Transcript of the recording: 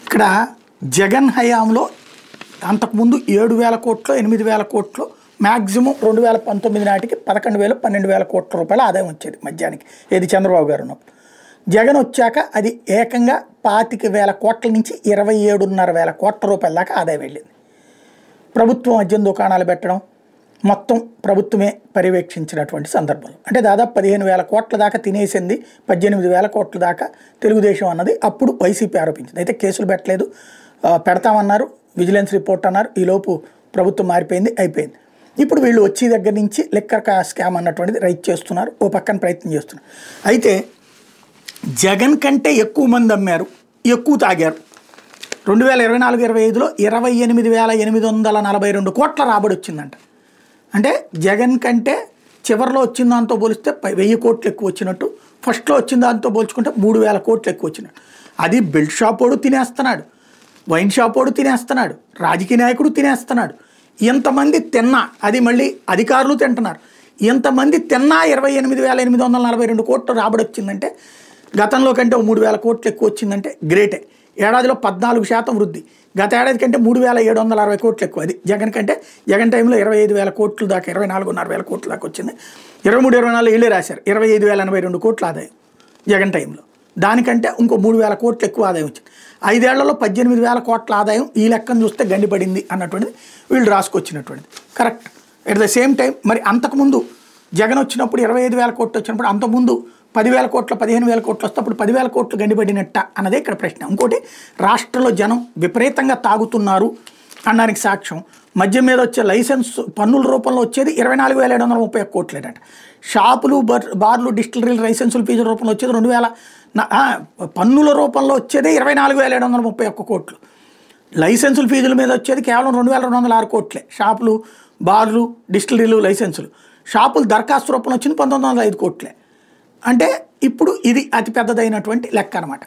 ఇక్కడ జగన్ హయాంలో అంతకుముందు 7,000 కోట్లు 8,000 కోట్లు మ్యాక్సిమం 2019 నాటికి 11,000 12,000 కోట్ల రూపాయల ఆదాయం వచ్చేది మధ్యానికి, ఏది చంద్రబాబు గారు ఉన్నప్పుడు. జగన్ వచ్చాక అది ఏకంగా 25,000 కోట్ల నుంచి 27,500 కోట్ల రూపాయల దాకా ఆదాయం వెళ్ళింది. ప్రభుత్వం మద్యం దుకాణాలు పెట్టడం మొత్తం ప్రభుత్వమే పర్యవేక్షించినటువంటి సందర్భంలో, అంటే దాదాపు 15,000 కోట్ల దాకా తినేసింది, 18,000 కోట్ల దాకా తెలుగుదేశం అన్నది అప్పుడు వైసీపీ ఆరోపించింది. అయితే కేసులు పెట్టలేదు, పెడతామన్నారు, విజిలెన్స్ రిపోర్ట్ అన్నారు, ఈలోపు ప్రభుత్వం మారిపోయింది, అయిపోయింది. ఇప్పుడు వీళ్ళు వచ్చే దగ్గర నుంచి లిక్కర్ స్కామ్ అన్నటువంటిది రైట్ చేస్తున్నారు, ఓ పక్కన ప్రయత్నం చేస్తున్నారు. అయితే జగన్ కంటే ఎక్కువ మంది అమ్మారు, ఎక్కువ తాగారు. 2024-25లో 28,842 కోట్ల రాబడి వచ్చిందంట. అంటే జగన్ కంటే చివరిలో వచ్చిన దాంతో పోలిస్తే 1,000 కోట్లు ఎక్కువ వచ్చినట్టు, ఫస్ట్లో వచ్చిన దాంతో పోల్చుకుంటే 3,000 కోట్లు ఎక్కువ వచ్చినట్టు. అది బెల్ట్ షాప్ వాడు తినేస్తున్నాడు, వైన్ షాప్ వాడు తినేస్తున్నాడు, రాజకీయ నాయకుడు తినేస్తున్నాడు. ఎంతమంది తిన్నా, అది మళ్ళీ అధికారులు తింటున్నారు. ఎంతమంది తిన్నా 28,842 కోట్లు రాబడి వచ్చిందంటే, గతంలో కంటే 3,000 కోట్లు ఎక్కువ వచ్చిందంటే గ్రేటే. ఏడాదిలో 14% వృద్ధి, గత ఏడాది కంటే 3,760 కోట్లు ఎక్కువ. అది జగన్ కంటే, జగన్ టైంలో 25,000 కోట్లు దాకా, 24,500 కోట్ల దాకా వచ్చింది. 23-24 ఏళ్ళే రాశారు, 25,082 కోట్ల ఆదాయం జగన్ టైంలో. దానికంటే ఇంకో 3,000 కోట్లు ఎక్కువ ఆదాయం వచ్చింది. 5 ఏళ్లలో 18,000 కోట్ల ఆదాయం ఈ లెక్కను చూస్తే గండిపడింది అన్నటువంటిది వీళ్ళు రాసుకొచ్చినటువంటిది correct. At the same time మరి అంతకుముందు జగన్ వచ్చినప్పుడు 25,000 కోట్లు వచ్చినప్పుడు, అంతకుముందు 10,000 కోట్లు 15,000 కోట్లు వస్తే అప్పుడు 10,000 కోట్లు గండిపడినట్ట అన్నదే ఇక్కడ ప్రశ్న. ఇంకోటి, రాష్ట్రంలో జనం విపరీతంగా తాగుతున్నారు అనడానికి సాక్ష్యం మద్యం మీద వచ్చే లైసెన్స్ పన్నుల రూపంలో వచ్చేది 24,731 కోట్లేనట. షాపులు, బార్లు, డిస్టిలరీలు లైసెన్సుల ఫీజుల రూపంలో వచ్చేది 2,000, పన్నుల రూపంలో వచ్చేదే 24,731 కోట్లు. లైసెన్సుల ఫీజుల మీద వచ్చేది కేవలం 2,206 కోట్లే. షాపులు, బార్లు, డిస్టిలరీలు లైసెన్సులు, షాపులు దరఖాస్తు రూపంలో వచ్చింది 1,905 కోట్లే. అంటే ఇప్పుడు ఇది అతి పెద్దదైనటువంటి లెక్క అనమాట.